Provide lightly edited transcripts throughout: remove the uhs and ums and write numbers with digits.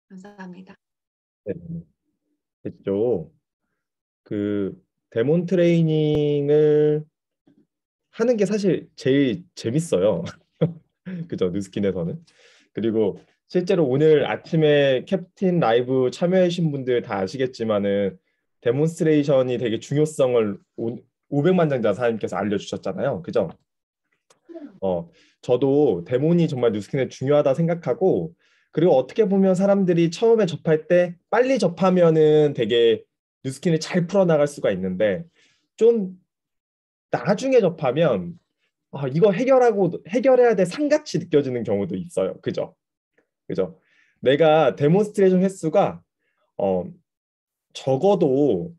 감사합니다. 네, 됐죠. 그 데몬 트레이닝을 하는 게 사실 제일 재밌어요. 그죠? 뉴스킨에서는. 그리고 실제로 오늘 아침에 캡틴 라이브 참여하신 분들 다 아시겠지만은 데몬스트레이션이 되게 중요성을 500만 장자 사장님께서 알려주셨잖아요. 그죠? 어, 저도 데몬이 정말 뉴스킨에 중요하다 생각하고, 그리고 어떻게 보면 사람들이 처음에 접할 때 빨리 접하면은 되게 뉴스킨을 잘 풀어나갈 수가 있는데, 좀 나중에 접하면 이거 해결해야 될 상같이 느껴지는 경우도 있어요. 그죠? 그죠? 내가 데몬스트레이션 횟수가 어, 적어도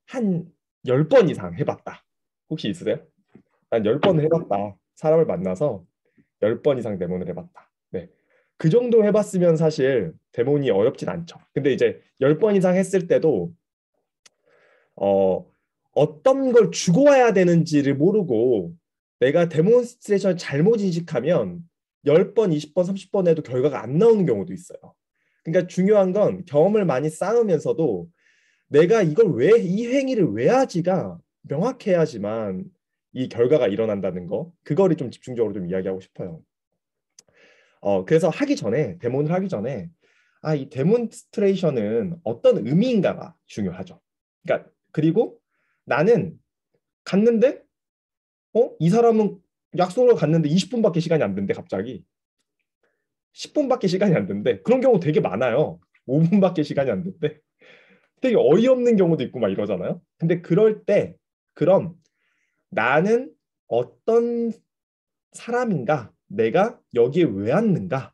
한 10번 이상 해봤다. 혹시 있으세요? 난 10번 해봤다. 사람을 만나서 10번 이상 데몬을 해봤다. 네. 그 정도 해봤으면 사실 데몬이 어렵진 않죠. 근데 이제 10번 이상 했을 때도 어, 어떤 걸 주고 와야 되는지를 모르고 내가 데몬스트레이션을 잘못 인식하면 10번, 20번, 30번 해도 결과가 안 나오는 경우도 있어요. 그러니까 중요한 건 경험을 많이 쌓으면서도 내가 이 행위를 왜 하지가 명확해야지만 이 결과가 일어난다는 거, 그거를 좀 집중적으로 좀 이야기하고 싶어요. 그래서 데몬을 하기 전에, 이 데몬스트레이션은 어떤 의미인가가 중요하죠. 그러니까, 그리고 나는 갔는데, 이 사람은 약속을 갔는데 20분밖에 시간이 안 된대, 갑자기. 10분밖에 시간이 안 된대. 그런 경우 되게 많아요. 5분밖에 시간이 안 된대. 되게 어이없는 경우도 있고 막 이러잖아요. 근데 그럴 때, 그럼 나는 어떤 사람인가? 내가 여기에 왜 왔는가?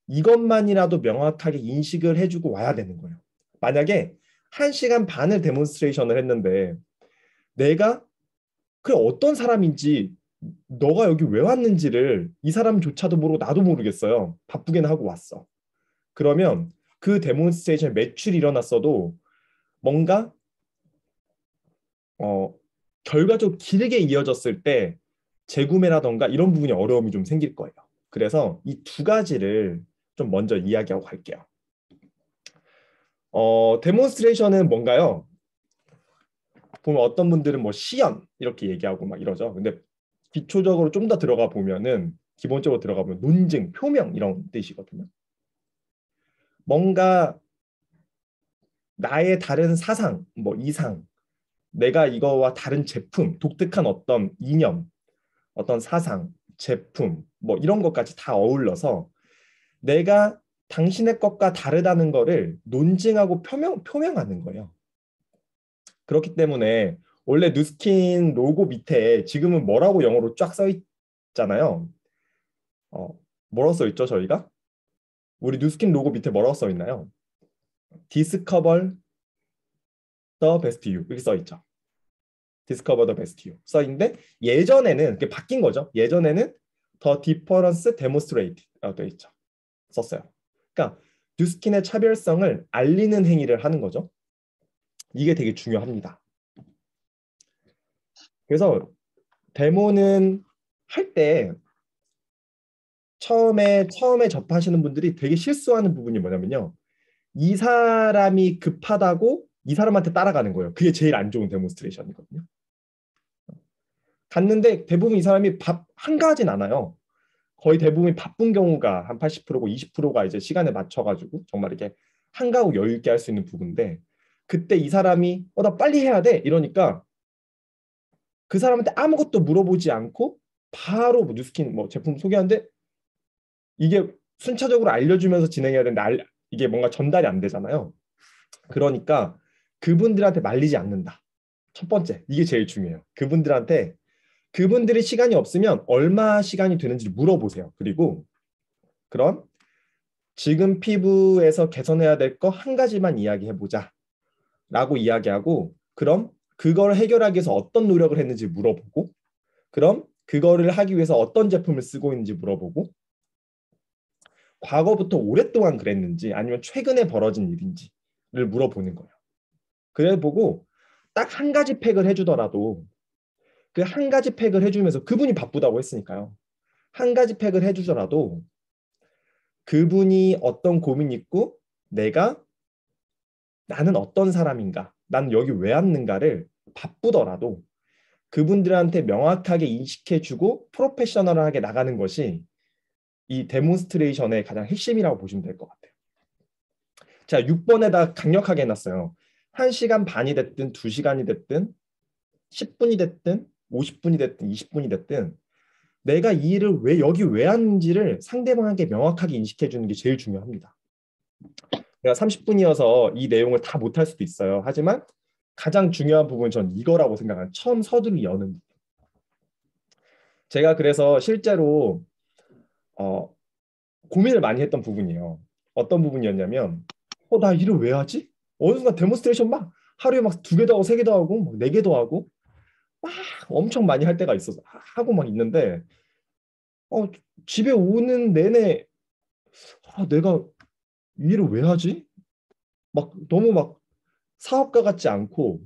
이것만이라도 명확하게 인식을 해주고 와야 되는 거예요. 만약에 1시간 반을 데몬스트레이션을 했는데 내가 그 어떤 사람인지 너가 여기 왜 왔는지를 이 사람조차도 모르고 나도 모르겠어요. 바쁘게는 하고 왔어. 그러면 그 데몬스트레이션 매출이 일어났어도 뭔가 어, 결과적으로 길게 이어졌을 때 재구매라던가 이런 부분이 어려움이 좀 생길 거예요. 그래서 이 두 가지를 좀 먼저 이야기하고 갈게요. 데몬스트레이션은 뭔가요? 보면 어떤 분들은 뭐 시연 이렇게 얘기하고 막 이러죠. 근데 기초적으로 좀 더 들어가 보면은 기본적으로 들어가 보면 논증, 표명 이런 뜻이거든요. 뭔가 나의 다른 사상, 뭐 이상, 내가 이거와 다른 제품, 독특한 어떤 이념, 어떤 사상, 제품, 뭐 이런 것까지 다 어울러서 내가 당신의 것과 다르다는 거를 논증하고 표명하는 거예요. 그렇기 때문에 원래 뉴스킨 로고 밑에 지금은 뭐라고 영어로 쫙 써 있잖아요. 어, 뭐라고 써 있죠, 저희가? 우리 뉴스킨 로고 밑에 뭐라고 써 있나요? Discover the best you 이렇게 써 있죠. Discover the best you 써 있는데 예전에는 그게 바뀐 거죠. 예전에는 The difference demonstrated 돼 있죠. 썼어요. 그러니까 뉴스킨의 차별성을 알리는 행위를 하는 거죠. 이게 되게 중요합니다. 그래서 데모는 할 때 처음에 접하시는 분들이 되게 실수하는 부분이 뭐냐면요. 이 사람이 급하다고 이 사람한테 따라가는 거예요. 그게 제일 안 좋은 데몬스트레이션이거든요. 갔는데 대부분 이 사람이 한가하진 않아요. 거의 대부분 바쁜 경우가 한 80%고 20%가 이제 시간에 맞춰가지고 정말 이렇게 한가하고 여유 있게 할 수 있는 부분인데 그때 이 사람이 나 빨리 해야 돼 이러니까 그 사람한테 아무것도 물어보지 않고 바로 뭐 뉴스킨 뭐 제품 소개하는데 이게 순차적으로 알려주면서 진행해야 되는데 이게 뭔가 전달이 안 되잖아요. 그러니까 그분들한테 말리지 않는다. 첫 번째, 이게 제일 중요해요. 그분들이 시간이 없으면 얼마 시간이 되는지 물어보세요. 그리고 그럼 지금 피부에서 개선해야 될 거 한 가지만 이야기해보자 라고 이야기하고 그럼 그걸 해결하기 위해서 어떤 노력을 했는지 물어보고 그럼 그거를 하기 위해서 어떤 제품을 쓰고 있는지 물어보고 과거부터 오랫동안 그랬는지 아니면 최근에 벌어진 일인지를 물어보는 거예요. 그래 보고 딱 한 가지 팩을 해주더라도 그 한 가지 팩을 해주면서 그분이 바쁘다고 했으니까요. 한 가지 팩을 해주더라도 그분이 어떤 고민이 있고 나는 어떤 사람인가, 나는 여기 왜 왔는가를 바쁘더라도 그분들한테 명확하게 인식해주고 프로페셔널하게 나가는 것이 이 데몬스트레이션의 가장 핵심이라고 보시면 될 것 같아요. 자, 6번에다 강력하게 해놨어요. 1시간 반이 됐든 2시간이 됐든 10분이 됐든 50분이 됐든 20분이 됐든 내가 이 일을 여기 왜 하는지를 상대방에게 명확하게 인식해 주는 게 제일 중요합니다. 내가 30분이어서 이 내용을 다 못할 수도 있어요. 하지만 가장 중요한 부분은 전 이거라고 생각하는, 처음 서두를 여는. 제가 그래서 실제로 어, 고민을 많이 했던 부분이에요. 어떤 부분이었냐면 나 일을 왜 하지? 어느 순간 데몬스트레이션 막 하루에 막 2개도 하고 3개도 하고 막 4개도 하고 막 엄청 많이 할 때가 있어서 하고 막 있는데 어, 집에 오는 내내 내가 이 일을 왜 하지? 막 너무 막 사업가 같지 않고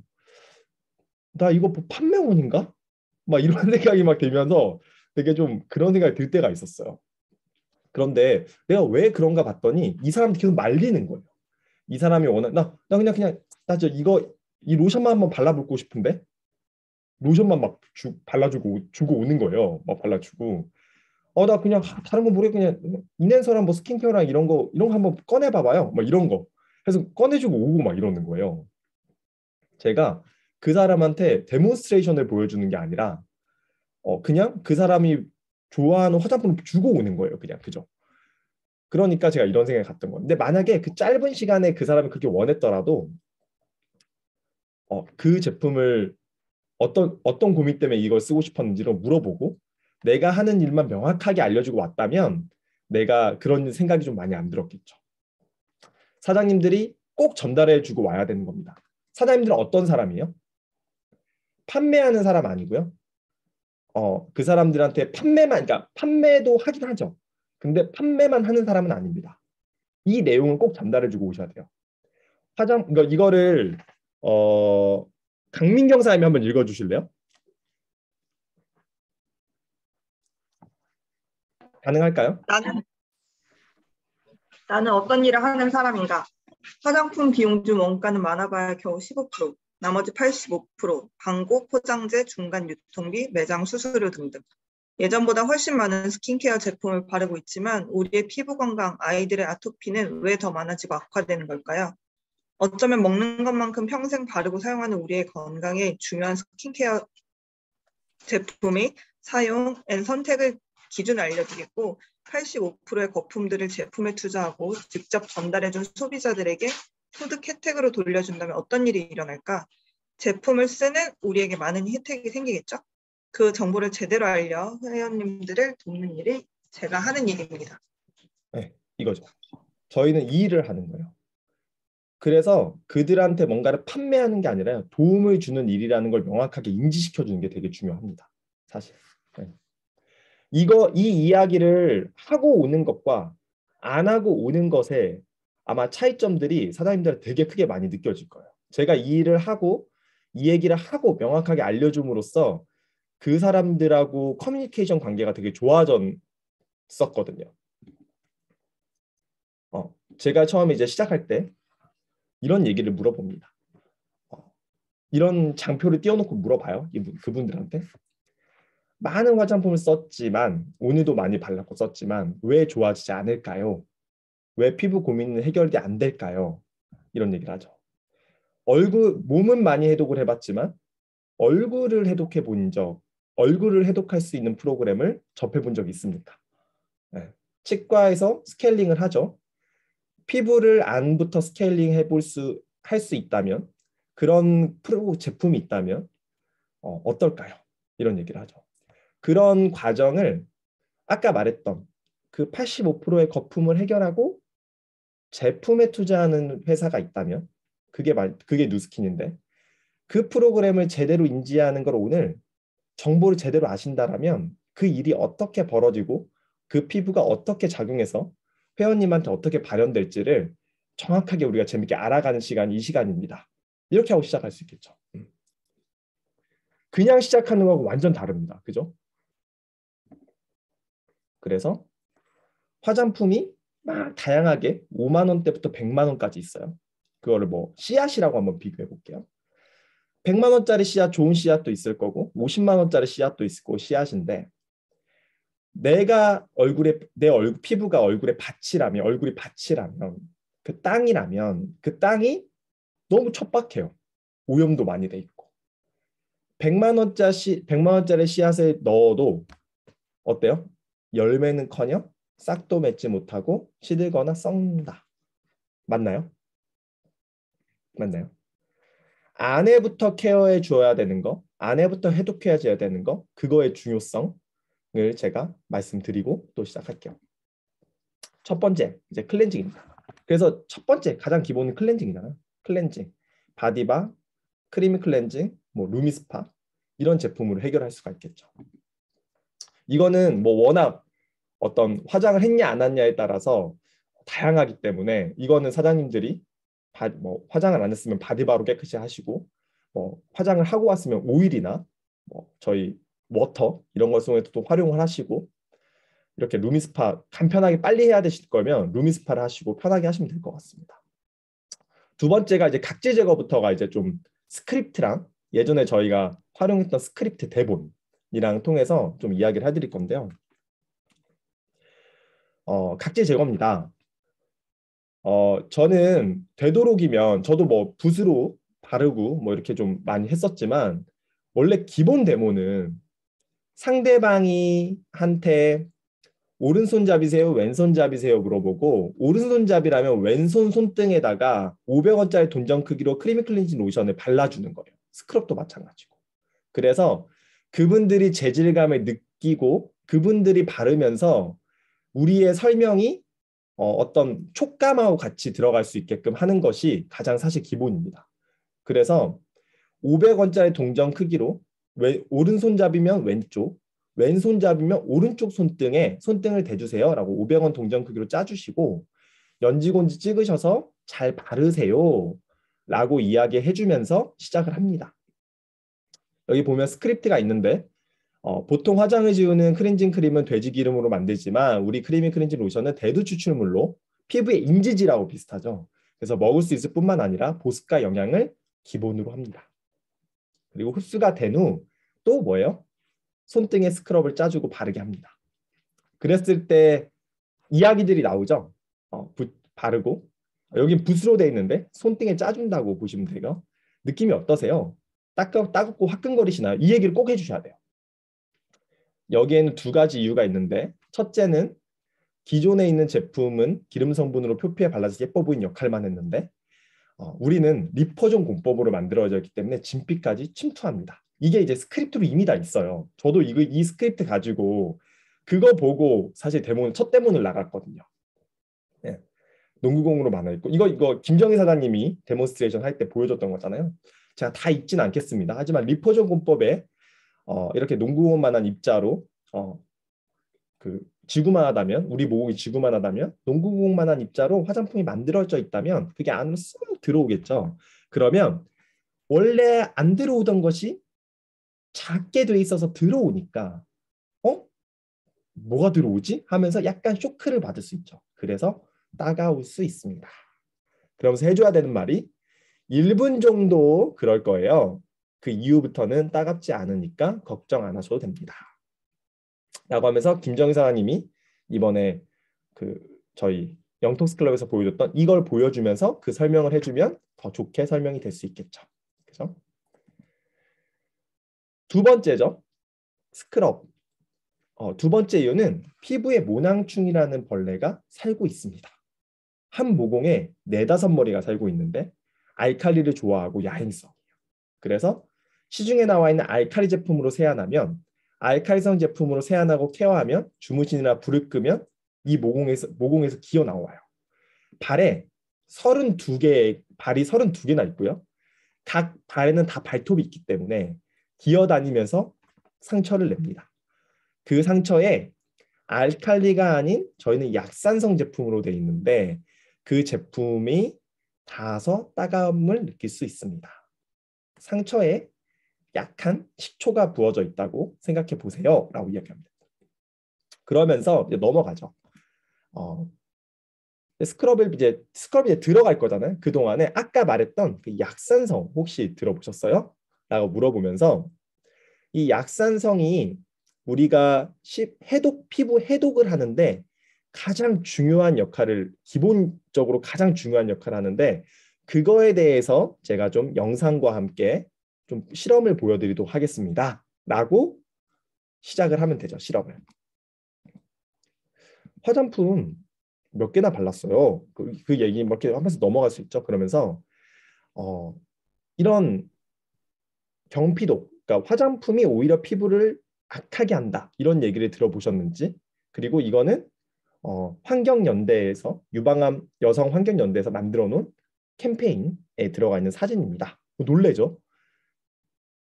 나 이거 뭐 판매원인가? 막 이런 생각이 막 들면서 되게 좀 그런 생각이 들 때가 있었어요. 그런데 내가 왜 그런가 봤더니 이 사람한테 계속 말리는 거예요. 이 사람이 나 그냥 나 저 이거 이 로션만 한번 발라보고 싶은데 로션만 막 발라주고 주고 오는 거예요. 막 발라주고 나 그냥 다른 거 모르겠고 그냥 인앤서랑 뭐 스킨케어랑 이런 거 한번 꺼내봐봐요. 막 이런 거 해서 꺼내주고 오고 막 이러는 거예요. 제가 그 사람한테 데몬스트레이션을 보여주는 게 아니라 그냥 그 사람이 좋아하는 화장품을 주고 오는 거예요. 그냥 그죠. 그러니까 제가 이런 생각이 갔던 거예요. 근데 만약에 그 짧은 시간에 그 사람이 그렇게 원했더라도 그 제품을 어떤 고민 때문에 이걸 쓰고 싶었는지를 물어보고 내가 하는 일만 명확하게 알려주고 왔다면 내가 그런 생각이 좀 많이 안 들었겠죠. 사장님들이 꼭 전달해주고 와야 되는 겁니다. 사장님들은 어떤 사람이에요? 판매하는 사람 아니고요. 그 사람들한테 그러니까 판매도 하긴 하죠. 근데 판매만 하는 사람은 아닙니다. 이 내용을 꼭 전달해주고 오셔야 돼요. 이거를 강민경 사님이 한번 읽어주실래요? 가능할까요? 나는 어떤 일을 하는 사람인가? 화장품 비용 중 원가는 많아봐야 겨우 15%, 나머지 85%, 광고, 포장재, 중간 유통비, 매장 수수료 등등. 예전보다 훨씬 많은 스킨케어 제품을 바르고 있지만 우리의 피부 건강, 아이들의 아토피는 왜 더 많아지고 악화되는 걸까요? 어쩌면 먹는 것만큼 평생 바르고 사용하는 우리의 건강에 중요한 스킨케어 제품의 사용 앤 선택을 기준을 알려주겠고 85%의 거품들을 제품에 투자하고 직접 전달해준 소비자들에게 소득 혜택으로 돌려준다면 어떤 일이 일어날까? 제품을 쓰는 우리에게 많은 혜택이 생기겠죠? 그 정보를 제대로 알려 회원님들을 돕는 일이 제가 하는 일입니다. 네, 이거죠. 저희는 이 일을 하는 거예요. 그래서 그들한테 뭔가를 판매하는 게 아니라 도움을 주는 일이라는 걸 명확하게 인지시켜 주는 게 되게 중요합니다. 사실. 네. 이 이야기를 하고 오는 것과 안 하고 오는 것에 아마 차이점들이 사장님들 되게 크게 많이 느껴질 거예요. 제가 이 일을 하고 이 얘기를 하고 명확하게 알려줌으로써 그 사람들하고 커뮤니케이션 관계가 되게 좋아졌었거든요. 제가 처음에 이제 시작할 때 이런 얘기를 물어봅니다. 이런 장표를 띄워놓고 물어봐요. 그분들한테. 많은 화장품을 썼지만 오늘도 많이 발랐고 썼지만 왜 좋아지지 않을까요? 왜 피부 고민은 해결이 안 될까요? 이런 얘기를 하죠. 몸은 많이 해독을 해봤지만 얼굴을 해독할 수 있는 프로그램을 접해본 적이 있습니까? 네. 치과에서 스케일링을 하죠. 피부를 안부터 스케일링 할 수 있다면 그런 제품이 있다면 어떨까요? 이런 얘기를 하죠. 그런 과정을 아까 말했던 그 85%의 거품을 해결하고 제품에 투자하는 회사가 있다면 그게 누스킨인데 그 프로그램을 제대로 인지하는 걸 오늘 정보를 제대로 아신다라면 그 일이 어떻게 벌어지고 그 피부가 어떻게 작용해서 회원님한테 어떻게 발현될지를 정확하게 우리가 재밌게 알아가는 시간이 이 시간입니다. 이렇게 하고 시작할 수 있겠죠. 그냥 시작하는 거하고 완전 다릅니다. 그죠? 그래서 화장품이 막 다양하게 5만 원대부터 100만 원까지 있어요. 그거를 뭐 씨앗이라고 한번 비교해 볼게요. 100만 원짜리 씨앗 좋은 씨앗도 있을 거고 50만 원짜리 씨앗도 있을 거고 씨앗인데 내 얼굴 피부가 얼굴이 밭이라면 그 땅이라면 그 땅이 너무 척박해요. 오염도 많이 돼 있고 100만 원짜리 씨앗에 넣어도 어때요? 열매는커녕 싹도 맺지 못하고 시들거나 썩는다. 맞나요? 맞나요? 안에부터 케어해 줘야 되는 거, 안에부터 해독해야 되는 거, 그거의 중요성을 제가 말씀드리고 또 시작할게요. 첫 번째, 이제 클렌징입니다. 그래서 첫 번째 가장 기본은 클렌징이잖아요. 클렌징, 바디바, 크리미 클렌징, 뭐 루미스파 이런 제품으로 해결할 수가 있겠죠. 이거는 뭐 워낙 어떤 화장을 했냐 안 했냐에 따라서 다양하기 때문에 이거는 사장님들이 뭐 화장을 안 했으면 바디바로 깨끗이 하시고 뭐 화장을 하고 왔으면 오일이나 뭐 저희 워터 이런 걸 통해서 또 활용을 하시고 이렇게 루미스파 간편하게 빨리 해야 되실 거면 루미스파를 하시고 편하게 하시면 될 것 같습니다. 두 번째가 이제 각질 제거부터가 이제 좀 스크립트랑 예전에 저희가 활용했던 스크립트 대본이랑 통해서 좀 이야기를 해드릴 건데요. 각질 제거입니다. 저는 되도록이면 저도 뭐 붓으로 바르고 뭐 이렇게 좀 많이 했었지만 원래 기본 데모는 상대방이 한테 오른손잡이세요? 왼손잡이세요? 물어보고 오른손잡이라면 왼손 손등에다가 500원짜리 돈전 크기로 크리미 클렌징 로션을 발라주는 거예요. 스크럽도 마찬가지고. 그래서 그분들이 재질감을 느끼고 그분들이 바르면서 우리의 설명이 어떤 촉감하고 같이 들어갈 수 있게끔 하는 것이 가장 사실 기본입니다. 그래서 500원짜리 동전 크기로 오른손잡이면 왼쪽, 왼손잡이면 오른쪽 손등을 대주세요 라고 500원 동전 크기로 짜주시고 연지곤지 찍으셔서 잘 바르세요 라고 이야기해 주면서 시작을 합니다. 여기 보면 스크립트가 있는데 보통 화장을 지우는 클렌징 크림은 돼지 기름으로 만들지만 우리 크리미 클렌징 로션은 대두 추출물로 피부의 인지질하고 비슷하죠. 그래서 먹을 수 있을 뿐만 아니라 보습과 영양을 기본으로 합니다. 그리고 흡수가 된 후 또 뭐예요? 손등에 스크럽을 짜주고 바르게 합니다. 그랬을 때 이야기들이 나오죠. 바르고 여긴 붓으로 돼 있는데 손등에 짜준다고 보시면 돼요. 느낌이 어떠세요? 따갑고 화끈거리시나요? 이 얘기를 꼭 해주셔야 돼요. 여기에는 두 가지 이유가 있는데 첫째는 기존에 있는 제품은 기름 성분으로 표피에 발라서 예뻐 보이는 역할만 했는데 우리는 리포존 공법으로 만들어져 있기 때문에 진피까지 침투합니다. 이게 이제 스크립트로 이미 다 있어요. 저도 이 스크립트 가지고 그거 보고 사실 첫 데모를 나갔거든요. 네. 농구공으로 많아 있고 이거 김정희 사장님이 데몬스트레이션 할 때 보여줬던 거잖아요. 제가 다 읽지는 않겠습니다. 하지만 리포존 공법에 이렇게 농구공만한 입자로 그 지구만하다면 우리 모공이 지구만하다면 농구공만한 입자로 화장품이 만들어져 있다면 그게 안으로 쓱 들어오겠죠. 그러면 원래 안 들어오던 것이 작게 돼 있어서 들어오니까 뭐가 들어오지? 하면서 약간 쇼크를 받을 수 있죠. 그래서 따가울 수 있습니다. 그러면서 해줘야 되는 말이 1분 정도 그럴 거예요. 그 이후부터는 따갑지 않으니까 걱정 안 하셔도 됩니다. 라고 하면서 김정희 사장님이 이번에 그 저희 영톡스 클럽에서 보여줬던 이걸 보여주면서 그 설명을 해주면 더 좋게 설명이 될 수 있겠죠. 그죠? 두 번째죠. 스크럽. 두 번째 이유는 피부에 모낭충이라는 벌레가 살고 있습니다. 한 모공에 4~5마리가 살고 있는데 알칼리를 좋아하고 야행성이에요. 그래서 시중에 나와 있는 알칼리 제품으로 세안하면 알칼리성 제품으로 세안하고 케어하면 주무시느라 불을 끄면 이 모공에서 기어 나와요. 발이 32개나 있고요. 각 발에는 다 발톱이 있기 때문에 기어다니면서 상처를 냅니다. 그 상처에 알칼리가 아닌 저희는 약산성 제품으로 되어 있는데 그 제품이 닿아서 따가움을 느낄 수 있습니다. 상처에 약한 식초가 부어져 있다고 생각해 보세요 라고 이야기합니다. 그러면서 이제 넘어가죠. 스크럽이 이제 들어갈 거잖아요. 그 동안에 아까 말했던 그 약산성 혹시 들어보셨어요? 라고 물어보면서 이 약산성이 우리가 피부 해독을 하는데 가장 중요한 역할을 기본적으로 가장 중요한 역할을 하는데 그거에 대해서 제가 좀 영상과 함께 좀 실험을 보여드리도록 하겠습니다. 라고 시작을 하면 되죠. 실험을. 화장품 몇 개나 발랐어요. 그 얘기 몇 개 하면서 넘어갈 수 있죠. 그러면서 어, 이런 경피도, 그러니까 화장품이 오히려 피부를 악하게 한다. 이런 얘기를 들어보셨는지, 그리고 이거는 환경연대에서 유방암 여성 환경연대에서 만들어 놓은 캠페인에 들어가 있는 사진입니다. 놀래죠?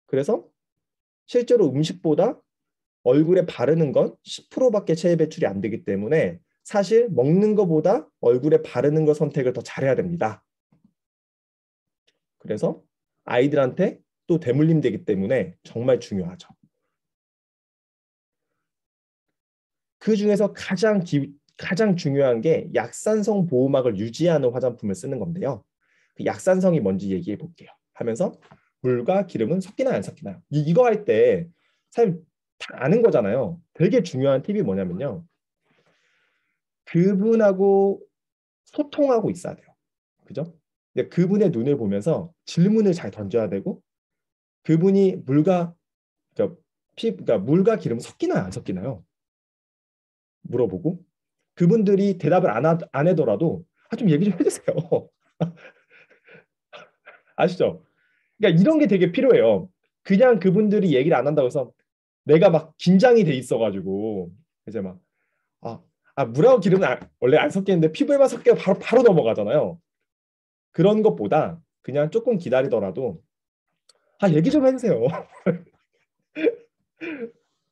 그래서 실제로 음식보다 얼굴에 바르는 건 10%밖에 체외 배출이 안 되기 때문에 사실 먹는 것보다 얼굴에 바르는 거 선택을 더 잘해야 됩니다. 그래서 아이들한테 또 대물림 되기 때문에 정말 중요하죠. 그 중에서 가장 중요한 게 약산성 보호막을 유지하는 화장품을 쓰는 건데요. 그 약산성이 뭔지 얘기해 볼게요. 하면서 물과 기름은 섞이나요, 안 섞이나요? 이거 할 때 사실 다 아는 거잖아요. 되게 중요한 팁이 뭐냐면요. 그분하고 소통하고 있어야 돼요. 그죠? 근데 그분의 눈을 보면서 질문을 잘 던져야 되고 그분이 그러니까 그러니까 물과 기름 섞이나요, 안 섞이나요? 물어보고 그분들이 대답을 안 하더라도 좀 얘기 좀 해주세요. 아시죠? 그러니까 이런 게 되게 필요해요. 그냥 그분들이 얘기를 안 한다고 해서 내가 막 긴장이 돼 있어가지고 이제 막 물하고 기름은 원래 안 섞이는데 피부에만 섞여 바로 넘어가잖아요. 그런 것보다 그냥 조금 기다리더라도 얘기 좀 해주세요.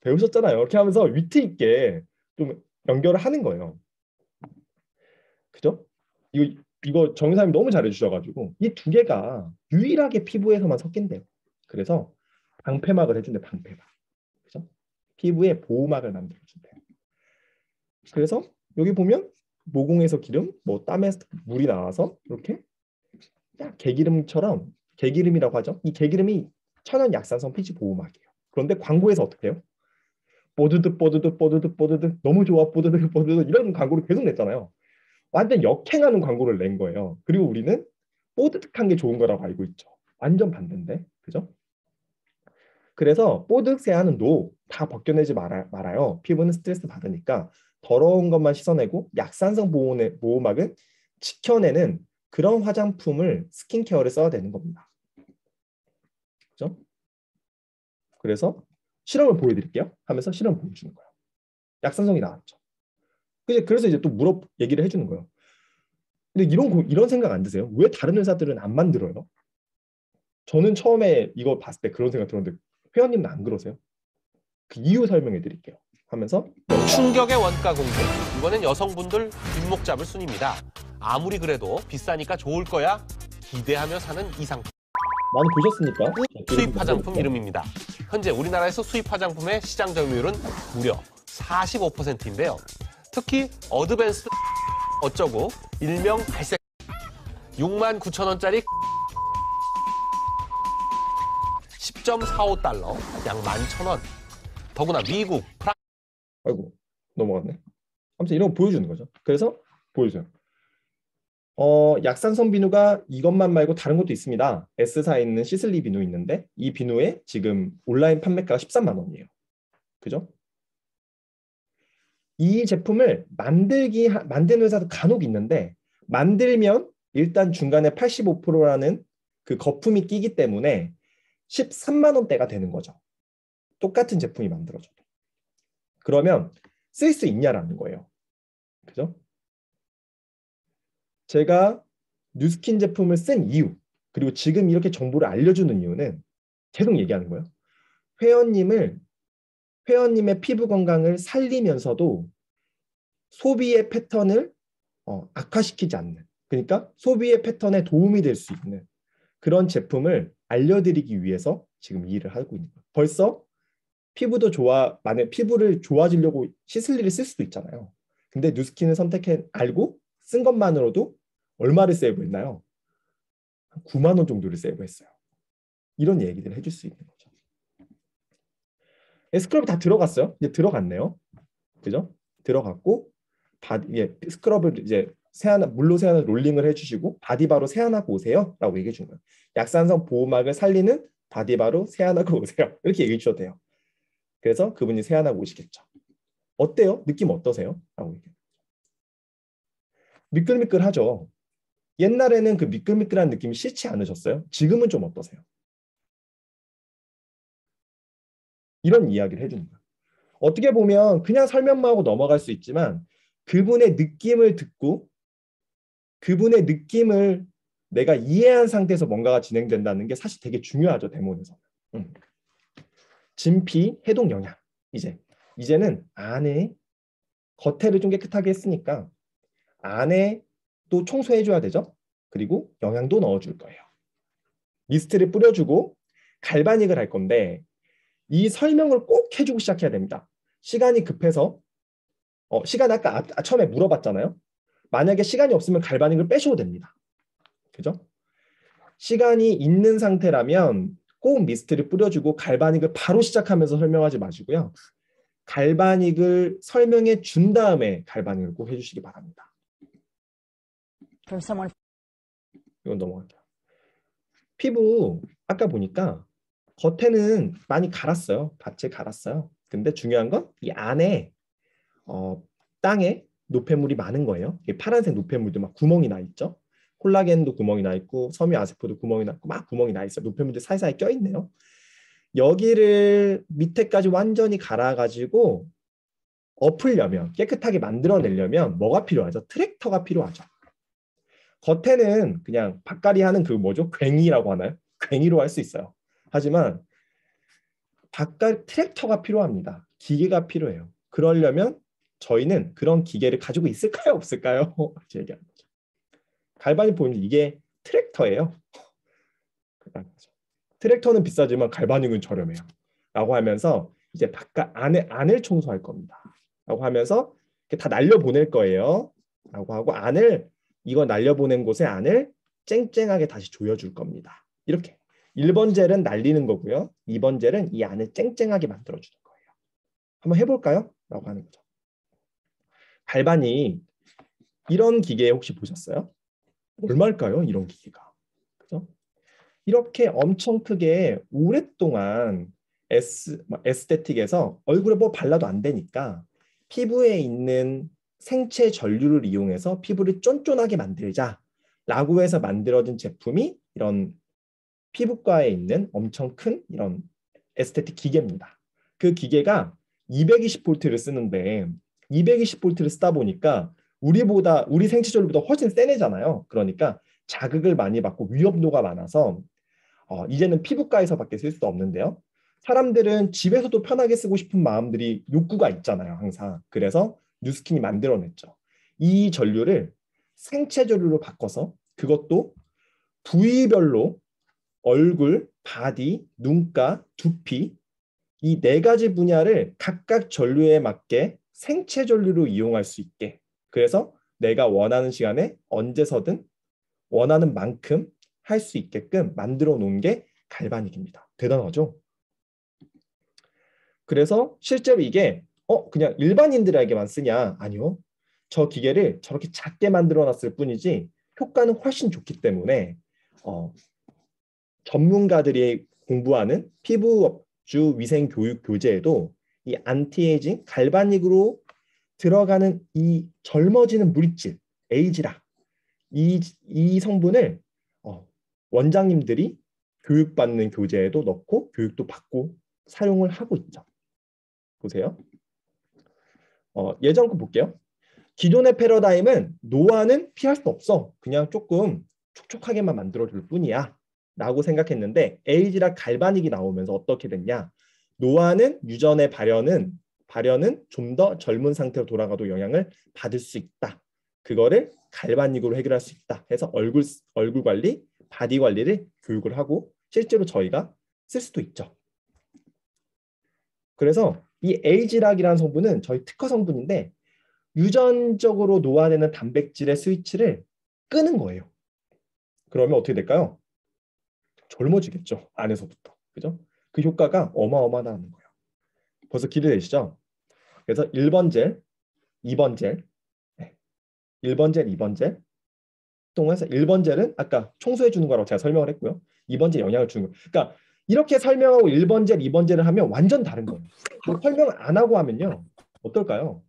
배우셨잖아요. 이렇게 하면서 위트 있게 좀 연결을 하는 거예요. 그죠? 이거 정의사님이 너무 잘해주셔가지고 이 두 개가 유일하게 피부에서만 섞인대요. 그래서 방패막을 해준대, 방패막. 그죠? 피부에 보호막을 만들어준대요. 그래서 여기 보면 모공에서 기름, 뭐 땀에서 물이 나와서 이렇게 개기름처럼, 개기름이라고 하죠. 이 개기름이 천연 약산성 피지 보호막이에요. 그런데 광고에서 어떻게 해요? 뽀드득 뽀드득 뽀드득 뽀드득 너무 좋아 뽀드득 뽀드득 이런 광고를 계속 냈잖아요. 완전 역행하는 광고를 낸 거예요. 그리고 우리는 뽀드득한 게 좋은 거라고 알고 있죠. 완전 반대인데, 그죠? 그래서 뽀드득 세안은 다 벗겨내지 말아요. 피부는 스트레스 받으니까 더러운 것만 씻어내고 약산성 보호막은 지켜내는 그런 화장품을 스킨케어를 써야 되는 겁니다. 그죠? 그래서 실험을 보여드릴게요. 하면서 실험 보여주는 거예요. 약산성이 나왔죠. 그래서 이제 또 얘기를 해주는 거예요. 근데 이런 생각 안 드세요? 왜 다른 회사들은 안 만들어요? 저는 처음에 이거 봤을 때 그런 생각 들었는데 회원님은 안 그러세요? 그 이유 설명해 드릴게요. 하면서 충격의 원가 공개. 이번엔 여성분들 뒷목 잡을 순입니다. 아무리 그래도 비싸니까 좋을 거야 기대하며 사는 이 상품. 많이 보셨습니까? 수입 화장품 이름입니다. 현재 우리나라에서 수입 화장품의 시장 점유율은 무려 45%인데요. 특히 어드밴스 어쩌고 일명 갈색 69,000원짜리 10.45달러 약 11,000원. 더구나 미국, 아이고 넘어갔네. 아무튼 이런 거 보여주는 거죠. 그래서 보여줘요. 약산성 비누가 이것만 말고 다른 것도 있습니다. S사에 있는 시슬리 비누 있는데 이 비누에 지금 온라인 판매가가 13만 원이에요. 그죠? 이 제품을 만드는 회사도 간혹 있는데 만들면 일단 중간에 85%라는 그 거품이 끼기 때문에 13만 원대가 되는 거죠. 똑같은 제품이 만들어져도. 그러면 쓸 수 있냐라는 거예요. 그죠? 제가 뉴스킨 제품을 쓴 이유, 그리고 지금 이렇게 정보를 알려주는 이유는 계속 얘기하는 거예요. 회원님의 피부 건강을 살리면서도 소비의 패턴을 악화시키지 않는, 그러니까 소비의 패턴에 도움이 될 수 있는 그런 제품을 알려드리기 위해서 지금 이 일을 하고 있는 거예요. 벌써 만약 피부를 좋아지려고 시슬리를 쓸 수도 있잖아요. 근데 뉴스킨을 알고 쓴 것만으로도 얼마를 세이브했나요? 9만 원 정도를 세이브했어요. 이런 얘기들을 해줄 수 있는 거죠. 스크럽이 다 들어갔어요. 이제 들어갔네요. 그죠? 들어갔고 스크럽을 이제 물로 세안을 롤링을 해주시고 바디바로 세안하고 오세요라고 얘기해 주는 거예요. 약산성 보호막을 살리는 바디바로 세안하고 오세요. 이렇게 얘기해 주셔도 돼요. 그래서 그분이 세안하고 오시겠죠. 어때요? 느낌 어떠세요? 라고 얘기해요. 미끌미끌하죠. 옛날에는 그 미끌미끌한 느낌이 싫지 않으셨어요? 지금은 좀 어떠세요? 이런 이야기를 해주는 거예요. 어떻게 보면 그냥 설명만 하고 넘어갈 수 있지만 그분의 느낌을 듣고 그분의 느낌을 내가 이해한 상태에서 뭔가가 진행된다는 게 사실 되게 중요하죠. 데모에서. 진피, 해독 영양. 이제는 안에 겉에를 좀 깨끗하게 했으니까 안에 또 청소해줘야 되죠. 그리고 영양도 넣어줄 거예요. 미스트를 뿌려주고 갈바닉을 할 건데 이 설명을 꼭 해주고 시작해야 됩니다. 시간이 급해서 시간 아까 처음에 물어봤잖아요. 만약에 시간이 없으면 갈바닉을 빼셔도 됩니다. 그죠? 시간이 있는 상태라면 꼭 미스트를 뿌려주고 갈바닉을 바로 시작하면서 설명하지 마시고요. 갈바닉을 설명해 준 다음에 갈바닉을 꼭 해주시기 바랍니다. 이건 넘어갈게요. 피부 아까 보니까 겉에는 많이 갈았어요. 밭에 갈았어요. 근데 중요한 건 이 안에 땅에 노폐물이 많은 거예요. 파란색 노폐물도 막 구멍이 나 있죠. 콜라겐도 구멍이 나 있고 섬유 아세포도 구멍이 나 있고 막 구멍이 나 있어요. 노폐물들이 사이사이 껴 있네요. 여기를 밑에까지 완전히 갈아가지고 엎으려면 깨끗하게 만들어내려면 뭐가 필요하죠? 트랙터가 필요하죠. 겉에는 그냥 밭갈이 하는 그 뭐죠? 괭이라고 하나요? 괭이로 할 수 있어요. 하지만 트랙터가 필요합니다. 기계가 필요해요. 그러려면 저희는 그런 기계를 가지고 있을까요? 없을까요? 얘기하는 거죠. 갈바닉 보면 이게 트랙터예요. 트랙터는 비싸지만 갈바닉은 저렴해요. 라고 하면서 이제 바깥 안을 청소할 겁니다. 라고 하면서 다 날려보낼 거예요. 라고 하고 이거 날려보낸 곳에 안을 쨍쨍하게 다시 조여줄 겁니다. 이렇게 1번 젤은 날리는 거고요. 2번 젤은 이 안을 쨍쨍하게 만들어주는 거예요. 한번 해볼까요? 라고 하는 거죠. 갈바닉 이런 기계 혹시 보셨어요? 얼마일까요? 이런 기계가. 그죠? 이렇게 엄청 크게 오랫동안 에스테틱에서 얼굴에 뭐 발라도 안 되니까 피부에 있는 생체 전류를 이용해서 피부를 쫀쫀하게 만들자라고 해서 만들어진 제품이 이런 피부과에 있는 엄청 큰 이런 에스테틱 기계입니다. 그 기계가 220V를 쓰는데 220V를 쓰다 보니까 우리 생체 전류보다 훨씬 센 애잖아요. 그러니까 자극을 많이 받고 위험도가 많아서 이제는 피부과에서밖에 쓸 수 없는데요. 사람들은 집에서도 편하게 쓰고 싶은 마음들이 욕구가 있잖아요. 항상. 그래서 뉴스킨이 만들어냈죠. 이 전류를 생체 전류로 바꿔서 그것도 부위별로 얼굴, 바디, 눈가, 두피 이 4가지 분야를 각각 전류에 맞게 생체 전류로 이용할 수 있게 그래서 내가 원하는 시간에 언제서든 원하는 만큼 할 수 있게끔 만들어 놓은 게 갈바닉입니다. 대단하죠? 그래서 실제로 이게 그냥 일반인들에게만 쓰냐? 아니요. 저 기계를 저렇게 작게 만들어 놨을 뿐이지 효과는 훨씬 좋기 때문에 전문가들이 공부하는 피부업주 위생 교육 교재에도 이 안티에이징 갈바닉으로 들어가는 이 젊어지는 물질 에이지락 이 성분을 원장님들이 교육받는 교재에도 넣고 교육도 받고 사용을 하고 있죠. 보세요. 예전 거 볼게요. 기존의 패러다임은 노화는 피할 수 없어. 그냥 조금 촉촉하게만 만들어줄 뿐이야. 라고 생각했는데 에이지락 갈바닉이 나오면서 어떻게 됐냐. 노화는 유전의 발현은 좀 더 젊은 상태로 돌아가도 영향을 받을 수 있다. 그거를 갈바닉으로 해결할 수 있다. 해서 얼굴 관리, 바디 관리를 교육을 하고 실제로 저희가 쓸 수도 있죠. 그래서 이 에이지락이라는 성분은 저희 특허 성분인데 유전적으로 노화되는 단백질의 스위치를 끄는 거예요. 그러면 어떻게 될까요? 젊어지겠죠. 안에서부터. 그죠? 그 효과가 어마어마하다는 거예요. 벌써 기대되시죠? 그래서 1번 젤, 2번 젤, 1번 젤, 2번 젤 동에서 1번 젤은 아까 청소해 주는 거라고 제가 설명을 했고요. 2번 젤 영향을 주는 거. 그러니까 이렇게 설명하고 1번 젤, 2번 젤을 하면 완전 다른 거예요. 설명을 안 하고 하면요. 어떨까요?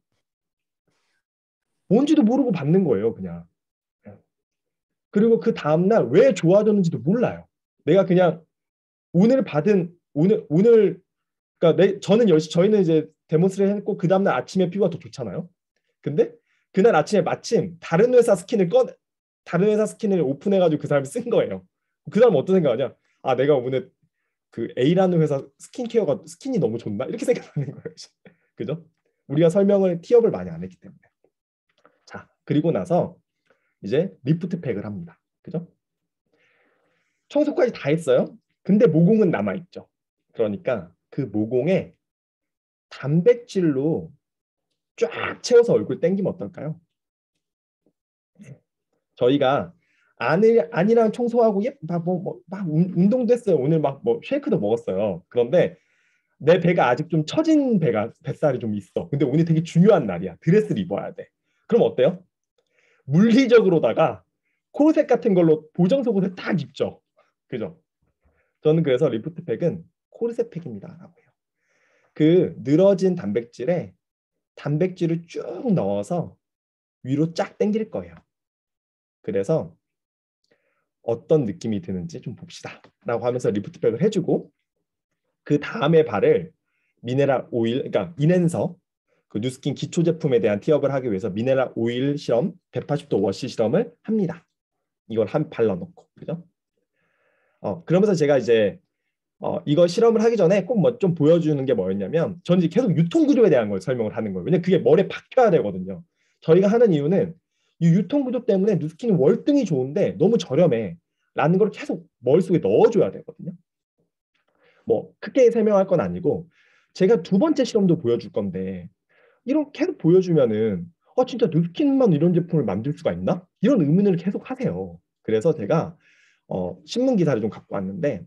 뭔지도 모르고 받는 거예요, 그냥. 그리고 그 다음날 왜 좋아졌는지도 몰라요. 내가 그냥 오늘 받은 오늘 그러니까 저희는 이제 데몬스트레이션 했고 그 다음날 아침에 피부가 더 좋잖아요. 근데 그날 아침에 마침 다른 회사 스킨을 오픈해가지고 그 사람이 쓴 거예요. 그 사람은 어떤 생각하냐? 아, 내가 오늘 그 A라는 회사 스킨케어가 스킨이 너무 좋나? 이렇게 생각하는 거예요. 그죠? 우리가 티업을 많이 안 했기 때문에. 자, 그리고 나서 이제 리프트 팩을 합니다. 그죠? 청소까지 다 했어요. 근데 모공은 남아있죠. 그러니까 그 모공에 단백질로 쫙 채워서 얼굴 땡기면 어떨까요? 저희가 안이랑 청소하고 막 운동도 했어요. 오늘 막 쉐이크도 먹었어요. 그런데 내 배가 아직 좀 처진 뱃살이 좀 있어. 근데 오늘 되게 중요한 날이야. 드레스를 입어야 돼. 그럼 어때요? 물리적으로다가 코르셋 같은 걸로 보정 속옷을 딱 입죠. 그죠? 저는 그래서 리프트팩은 코르셋 팩입니다라고 해요. 그 늘어진 단백질을 쭉 넣어서 위로 쫙 당길 거예요. 그래서 어떤 느낌이 드는지 좀 봅시다 라고 하면서 리프트백을 해주고 그 다음에 발을 미네랄 오일, 그러니까 인앤서 그 뉴스킨 기초 제품에 대한 티업을 하기 위해서 미네랄 오일 실험 180도 워시 실험을 합니다. 이걸 발라놓고. 그죠? 그러면서 제가 이제 이거 실험을 하기 전에 꼭 좀 보여주는 게 뭐였냐면 저는 이제 계속 유통구조에 대한 걸 설명을 하는 거예요. 왜냐면 그게 머리에 박혀야 되거든요. 저희가 하는 이유는 이 유통구조 때문에 뉴스킨은 월등히 좋은데 너무 저렴해 라는 걸 계속 머릿속에 넣어줘야 되거든요. 뭐 크게 설명할 건 아니고 제가 두 번째 실험도 보여줄 건데 이런 계속 보여주면은 진짜 뉴스킨만 이런 제품을 만들 수가 있나? 이런 의문을 계속 하세요. 그래서 제가 신문 기사를 좀 갖고 왔는데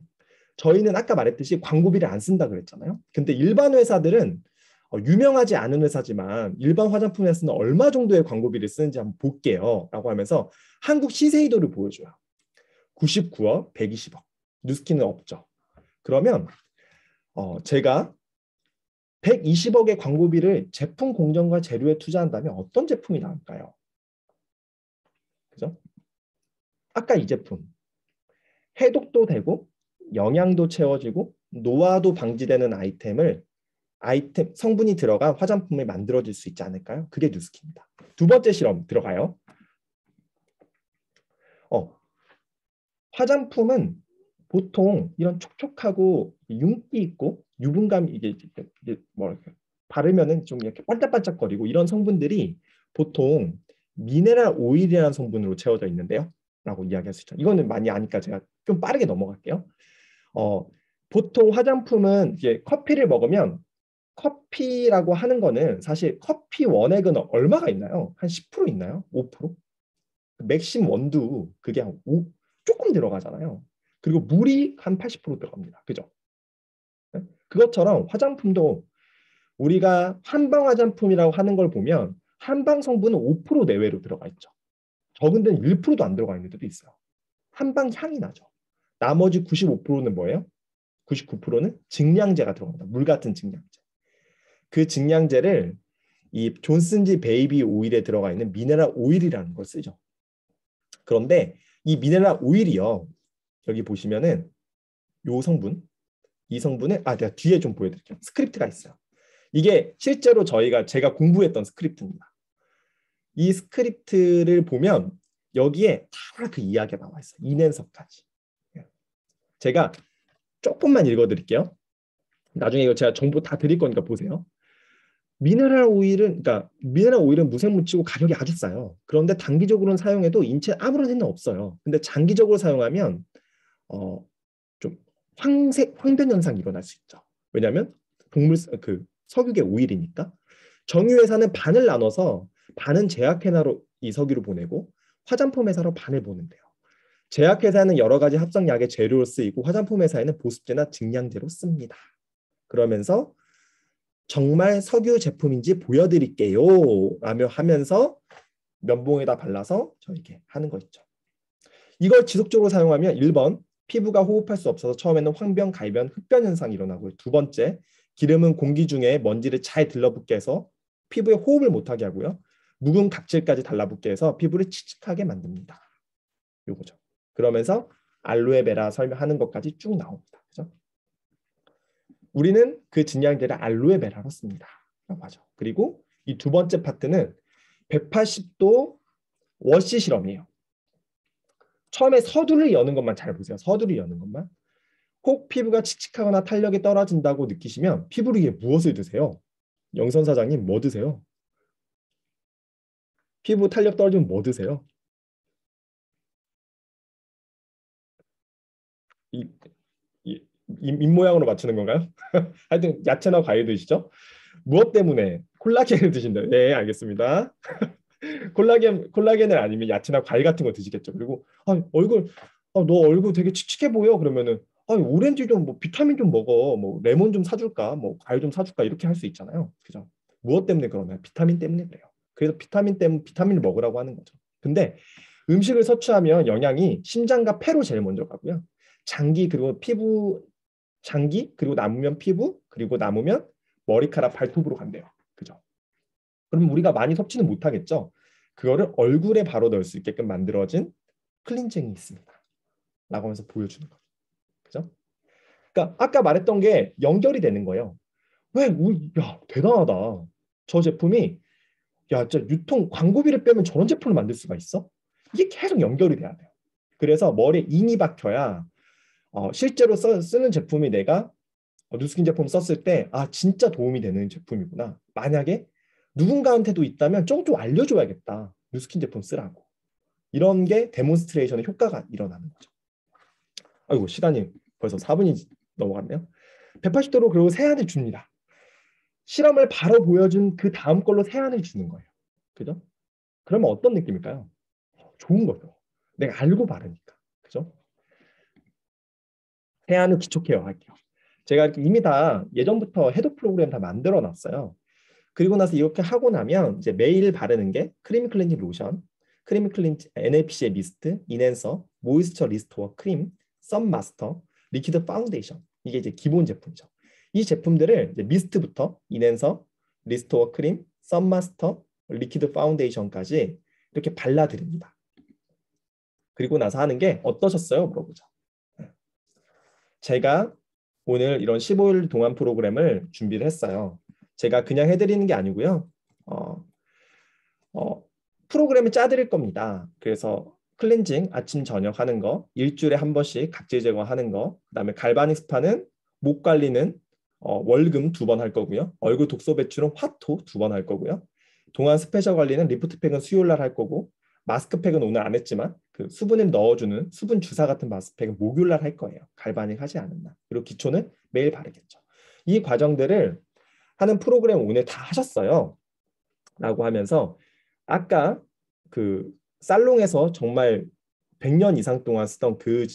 저희는 아까 말했듯이 광고비를 안 쓴다 그랬잖아요. 근데 일반 회사들은 유명하지 않은 회사지만 일반 화장품 회사는 얼마 정도의 광고비를 쓰는지 한번 볼게요 라고 하면서 한국 시세이도를 보여줘요. 99억, 120억. 뉴스킨은 없죠. 그러면 제가 120억의 광고비를 제품 공정과 재료에 투자한다면 어떤 제품이 나올까요? 그죠? 아까 이 제품. 해독도 되고 영양도 채워지고 노화도 방지되는 아이템 성분이 들어간 화장품을 만들어질 수 있지 않을까요? 그게 뉴스킨입니다. 두 번째 실험 들어가요. 화장품은 보통 이런 촉촉하고 윤기 있고 유분감 이게 뭐랄까 바르면은 좀 이렇게 반짝반짝거리고 이런 성분들이 보통 미네랄 오일이라는 성분으로 채워져 있는데요. 라고 이야기할 수 있죠. 이거는 많이 아니까 제가 좀 빠르게 넘어갈게요. 보통 화장품은 이제 커피를 먹으면 커피라고 하는 거는 사실 커피 원액은 얼마가 있나요? 한 10% 있나요? 5%? 맥심 원두 그게 한 조금 들어가잖아요. 그리고 물이 한 80% 들어갑니다. 그죠? 그것처럼 화장품도 우리가 한방 화장품이라고 하는 걸 보면 한방 성분은 5% 내외로 들어가 있죠. 적은 데는 1%도 안 들어가 있는 데도 있어요. 한방 향이 나죠. 나머지 95%는 뭐예요? 99%는 증량제가 들어갑니다. 물 같은 증량제. 그 증량제를 이 존슨지 베이비 오일에 들어가 있는 미네랄 오일이라는 걸 쓰죠. 그런데 이 미네랄 오일이요. 여기 보시면은 이 성분은 제가 뒤에 좀 보여드릴게요. 스크립트가 있어요. 이게 실제로 제가 공부했던 스크립트입니다. 이 스크립트를 보면 여기에 다 그 이야기가 나와 있어요. 인앤서까지. 제가 조금만 읽어드릴게요. 나중에 이거 제가 정보 다 드릴 거니까 보세요. 미네랄 오일은 무색무치고 가격이 아주 싸요. 그런데 단기적으로는 사용해도 인체에 아무런 해는 없어요. 근데 장기적으로 사용하면 좀 황변 현상이 일어날 수 있죠. 왜냐하면 석유계 오일이니까. 정유회사는 반을 나눠서 반은 제약회사로 이 석유를 보내고 화장품 회사로 반을 보낸대요. 제약회사는 여러 가지 합성약의 재료로 쓰이고 화장품 회사에는 보습제나 증량제로 씁니다. 그러면서 정말 석유 제품인지 보여드릴게요 라며 하면서 면봉에다 발라서 저렇게 하는 거 있죠. 이걸 지속적으로 사용하면 1번 피부가 호흡할 수 없어서 처음에는 황변, 갈변, 흑변 현상이 일어나고요. 두 번째, 기름은 공기 중에 먼지를 잘 들러붙게 해서 피부에 호흡을 못하게 하고요. 묵은 각질까지 달라붙게 해서 피부를 칙칙하게 만듭니다. 요거죠. 그러면서 알로에베라 설명하는 것까지 쭉 나옵니다. 그죠? 우리는 그 증량제를 알로에베라로 씁니다. 라고 하죠. 그리고 이 두 번째 파트는 180도 워시 실험이에요. 처음에 서두를 여는 것만 잘 보세요. 서두를 여는 것만. 혹 피부가 칙칙하거나 탄력이 떨어진다고 느끼시면 피부를 위해 무엇을 드세요? 영선 사장님 뭐 드세요? 피부 탄력 떨어지면 뭐 드세요? 입 모양으로 맞추는 건가요? 하여튼 야채나 과일 드시죠? 무엇 때문에? 콜라겐을 드신다. 네, 알겠습니다. 콜라겐을 아니면 야채나 과일 같은 거 드시겠죠. 그리고 너 얼굴 되게 칙칙해 보여. 그러면은 오렌지 좀 뭐 비타민 좀 먹어. 뭐 레몬 좀 사줄까? 뭐 과일 좀 사줄까? 이렇게 할 수 있잖아요. 그죠? 무엇 때문에 그러나요? 비타민 때문에 그래요. 그래서 비타민을 먹으라고 하는 거죠. 근데 음식을 섭취하면 영양이 심장과 폐로 제일 먼저 가고요. 장기 그리고 남으면 피부 그리고 남으면 머리카락 발톱으로 간대요. 그죠? 그럼 우리가 많이 섭취는 못하겠죠. 그거를 얼굴에 바로 넣을 수 있게끔 만들어진 클렌징이 있습니다. 라고 하면서 보여주는 거죠. 그죠? 그러니까 아까 말했던 게 연결이 되는 거예요. 야, 대단하다. 저 제품이 진짜 유통 광고비를 빼면 저런 제품을 만들 수가 있어? 이게 계속 연결이 돼야 돼요. 그래서 머리에 인이 박혀야 실제로 쓰는 제품이 내가 누스킨 제품 썼을 때 진짜 도움이 되는 제품이구나. 만약에 누군가한테도 있다면 좀 알려줘야겠다. 누스킨 제품 쓰라고. 이런 게 데몬스트레이션의 효과가 일어나는 거죠. 아이고 시간이 벌써 4분이 넘어갔네요. 180도로 그리고 세안을 줍니다. 실험을 바로 보여준 그 다음 걸로 세안을 주는 거예요. 그죠? 그러면 어떤 느낌일까요? 좋은 거죠. 내가 알고 바르니까. 그죠? 세안 후 기초 케어 할게요. 제가 이미 다 예전부터 헤드 프로그램 다 만들어 놨어요. 그리고 나서 이렇게 하고 나면 이제 매일 바르는 게 크림 클렌징 로션, 크림 클렌징 NLPC의 미스트, 인핸서, 모이스처 리스토어 크림, 썸 마스터, 리퀴드 파운데이션. 이게 이제 기본 제품이죠. 이 제품들을 이제 미스트부터 인핸서, 리스토어 크림, 썸 마스터, 리퀴드 파운데이션까지 이렇게 발라드립니다. 그리고 나서 하는 게 어떠셨어요? 물어보죠. 제가 오늘 이런 15일 동안 프로그램을 준비를 했어요. 제가 그냥 해드리는 게 아니고요. 프로그램을 짜드릴 겁니다. 그래서 클렌징 아침 저녁 하는 거, 일주일에 한 번씩 각질 제거하는 거, 그다음에 갈바닉 스파는 목 관리는 월금 2번 할 거고요. 얼굴 독소 배출은 화토 2번 할 거고요. 동안 스페셜 관리는 리프트팩은 수요일 날 할 거고, 마스크팩은 오늘 안 했지만 그 수분을 넣어주는 수분 주사 같은 마스크팩은 목요일 날 할 거예요. 갈바닉 하지 않은 날. 그리고 기초는 매일 바르겠죠. 이 과정들을 하는 프로그램 오늘 다 하셨어요. 라고 하면서 아까 그 살롱에서 정말 100년 이상 동안 쓰던 그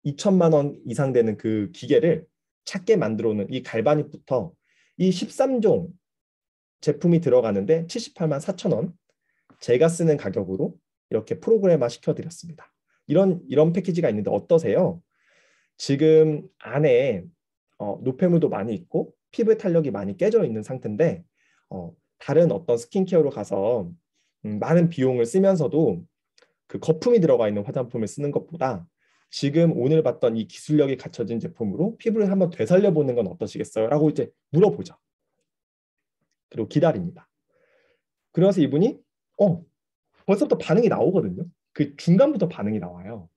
2천만 원 이상 되는 그 기계를 찾게 만들어 놓은 이 갈바닉부터 이 13종 제품이 들어가는데 78만 4천 원 제가 쓰는 가격으로 이렇게 프로그램화 시켜드렸습니다. 이런 패키지가 있는데 어떠세요? 지금 안에 노폐물도 많이 있고 피부 탄력이 많이 깨져 있는 상태인데 다른 어떤 스킨케어로 가서 많은 비용을 쓰면서도 그 거품이 들어가 있는 화장품을 쓰는 것보다 지금 오늘 봤던 이 기술력이 갖춰진 제품으로 피부를 한번 되살려보는 건 어떠시겠어요? 라고 이제 물어보죠. 그리고 기다립니다. 그래서 이분이 벌써부터 반응이 나오거든요. 그 중간부터 반응이 나와요.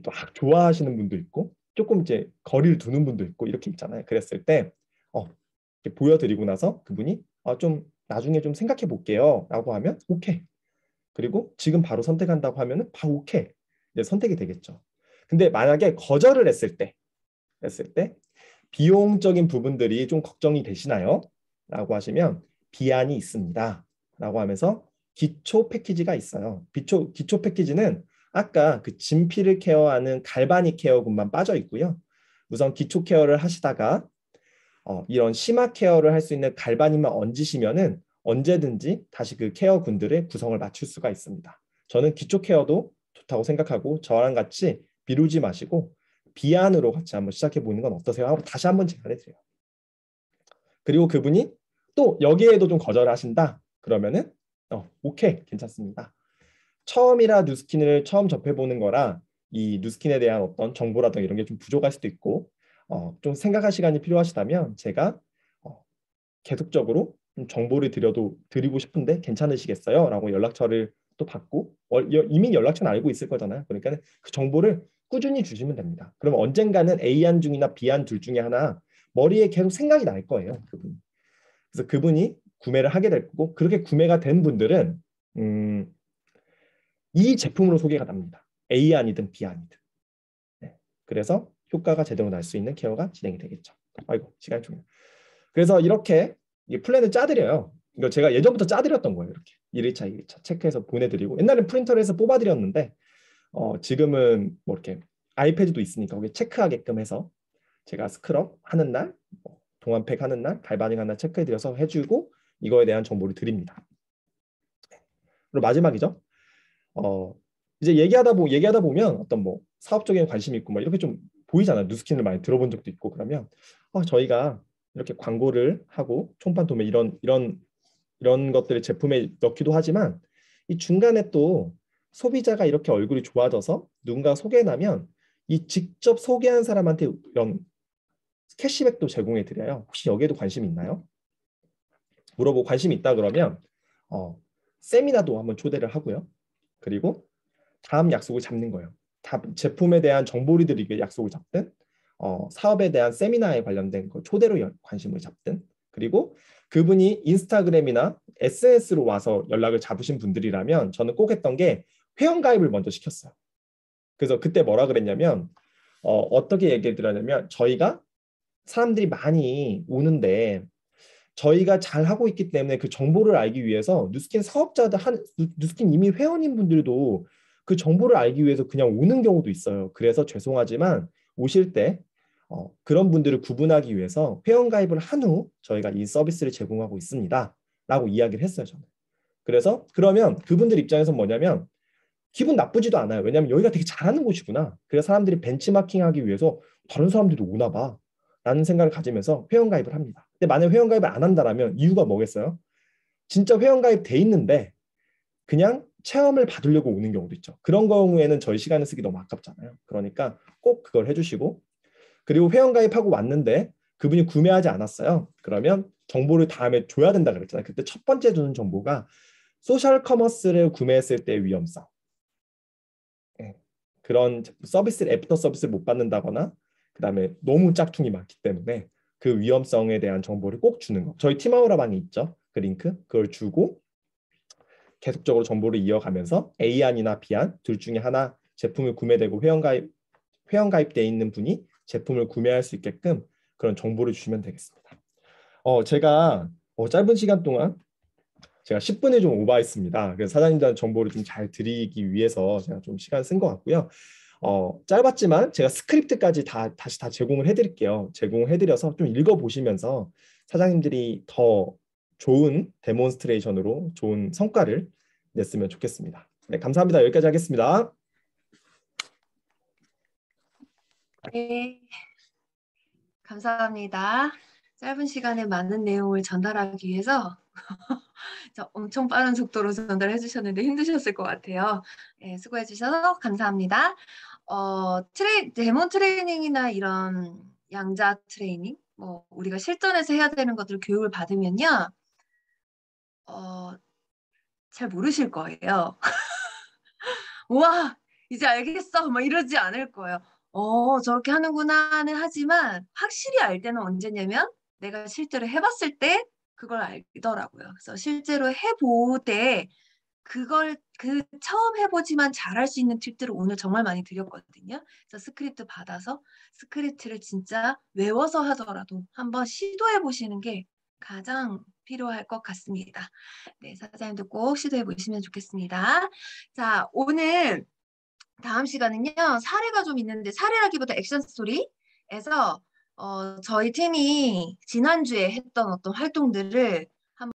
또 좋아하시는 분도 있고 조금 이제 거리를 두는 분도 있고 이렇게 있잖아요. 그랬을 때 이렇게 보여드리고 나서 그분이 좀 나중에 좀 생각해 볼게요 라고 하면 오케이. 그리고 지금 바로 선택한다고 하면은 바로 오케이. 이제 선택이 되겠죠. 근데 만약에 거절을 했을 때 비용적인 부분들이 좀 걱정이 되시나요? 라고 하시면 비안이 있습니다. 라고 하면서 기초 패키지가 있어요. 기초 패키지는 아까 그 진피를 케어하는 갈바닉 케어군만 빠져 있고요. 우선 기초 케어를 하시다가 이런 심화 케어를 할 수 있는 갈바닉만 얹으시면은 언제든지 다시 그 케어군들의 구성을 맞출 수가 있습니다. 저는 기초 케어도 좋다고 생각하고 저랑 같이 미루지 마시고 비안으로 같이 한번 시작해 보는 건 어떠세요? 하고 다시 한번 제안해드려요. 그리고 그분이 또 여기에도 좀 거절하신다. 그러면은 오케이, 괜찮습니다. 처음이라 누스킨을 처음 접해보는 거라 이 누스킨에 대한 어떤 정보라든가 이런 게 좀 부족할 수도 있고 좀 생각할 시간이 필요하시다면 제가 계속적으로 좀 정보를 드리고 싶은데 괜찮으시겠어요? 라고 연락처를 또 받고 이미 연락처는 알고 있을 거잖아요. 그러니까 그 정보를 꾸준히 주시면 됩니다. 그러면 언젠가는 A안 중이나 B안 둘 중에 하나 머리에 계속 생각이 날 거예요. 그분. 그래서 그분이 구매를 하게 될 거고 그렇게 구매가 된 분들은 이 제품으로 소개가 납니다. A안이든 B안이든. 네. 그래서 효과가 제대로 날 수 있는 케어가 진행이 되겠죠. 아이고 시간이 좀. 그래서 이렇게 플랜을 짜드려요. 이거 제가 예전부터 짜드렸던 거예요. 이렇게 1일차, 2일차 체크해서 보내드리고 옛날엔 프린터를 해서 뽑아드렸는데 지금은 뭐 이렇게 아이패드도 있으니까 거기에 체크하게끔 해서 제가 스크럽 하는 날, 동안팩 하는 날, 갈바닉 하는 날 체크해드려서 해주고 이거에 대한 정보를 드립니다. 그리고 마지막이죠. 이제 얘기하다 보면 어떤 뭐 사업적인 관심이 있고 막 이렇게 좀 보이잖아요. 누스킨을 많이 들어본 적도 있고 그러면 저희가 이렇게 광고를 하고 총판 도매 이런 것들을 제품에 넣기도 하지만 이 중간에 또 소비자가 이렇게 얼굴이 좋아져서 누군가 소개나면 이 직접 소개한 사람한테 이런 캐시백도 제공해 드려요. 혹시 여기에도 관심 있나요? 물어보고 관심 있다 그러면 세미나도 한번 초대를 하고요. 그리고 다음 약속을 잡는 거예요. 제품에 대한 정보를 드리기 약속을 잡든 사업에 대한 세미나에 관련된 거 초대로 관심을 잡든 그리고 그분이 인스타그램이나 SNS로 와서 연락을 잡으신 분들이라면 저는 꼭 했던 게 회원가입을 먼저 시켰어요. 그래서 그때 뭐라 그랬냐면 어떻게 얘기를 드렸냐면 저희가 사람들이 많이 오는데 저희가 잘 하고 있기 때문에 그 정보를 알기 위해서 누스킨 사업자들 누스킨 이미 회원인 분들도 그 정보를 알기 위해서 그냥 오는 경우도 있어요. 그래서 죄송하지만 오실 때 그런 분들을 구분하기 위해서 회원가입을 한 후 저희가 이 서비스를 제공하고 있습니다. 라고 이야기를 했어요. 저는. 그래서 그러면 그분들 입장에서 뭐냐면 기분 나쁘지도 않아요. 왜냐하면 여기가 되게 잘하는 곳이구나. 그래서 사람들이 벤치마킹하기 위해서 다른 사람들도 오나 봐. 라는 생각을 가지면서 회원가입을 합니다. 근데 만약 회원가입을 안 한다면 이유가 뭐겠어요? 진짜 회원가입 돼 있는데 그냥 체험을 받으려고 오는 경우도 있죠. 그런 경우에는 저희 시간을 쓰기 너무 아깝잖아요. 그러니까 꼭 그걸 해주시고 그리고 회원가입하고 왔는데 그분이 구매하지 않았어요. 그러면 정보를 다음에 줘야 된다 그랬잖아요. 그때 첫 번째 주는 정보가 소셜 커머스를 구매했을 때의 위험성. 그런 서비스를 애프터 서비스를 못 받는다거나 그다음에 너무 짝퉁이 많기 때문에 그 위험성에 대한 정보를 꼭 주는 거. 저희 팀아우라방이 있죠. 그 링크 그걸 주고 계속적으로 정보를 이어가면서 A안이나 B안 둘 중에 하나 제품을 구매되고 회원가입돼 있는 분이 제품을 구매할 수 있게끔 그런 정보를 주시면 되겠습니다. 제가 짧은 시간 동안 제가 10분을 좀 오버했습니다. 그래서 사장님들한테 정보를 좀 잘 드리기 위해서 제가 좀 시간 쓴 것 같고요. 짧았지만 제가 스크립트까지 다시 다 제공을 해드릴게요. 제공해드려서 좀 읽어보시면서 사장님들이 더 좋은 데몬스트레이션으로 좋은 성과를 냈으면 좋겠습니다. 네, 감사합니다. 여기까지 하겠습니다. 네, 감사합니다. 짧은 시간에 많은 내용을 전달하기 위해서 엄청 빠른 속도로 전달해 주셨는데 힘드셨을 것 같아요. 네, 수고해 주셔서 감사합니다. 데몬 트레이닝이나 이런 양자 트레이닝, 뭐 우리가 실전에서 해야 되는 것들을 교육을 받으면요, 잘 모르실 거예요. 우와, 이제 알겠어, 막 이러지 않을 거예요. 저렇게 하는구나는 하지만 확실히 알 때는 언제냐면 내가 실제로 해봤을 때 그걸 알더라고요. 그래서 실제로 해보되 그 처음 해보지만 잘할 수 있는 팁들을 오늘 정말 많이 드렸거든요. 그래서 스크립트 받아서 스크립트를 진짜 외워서 하더라도 한번 시도해 보시는 게 가장 필요할 것 같습니다. 네, 사장님도 꼭 시도해 보시면 좋겠습니다. 자, 오늘 다음 시간은요, 사례가 좀 있는데, 사례라기보다 액션 스토리에서 저희 팀이 지난주에 했던 어떤 활동들을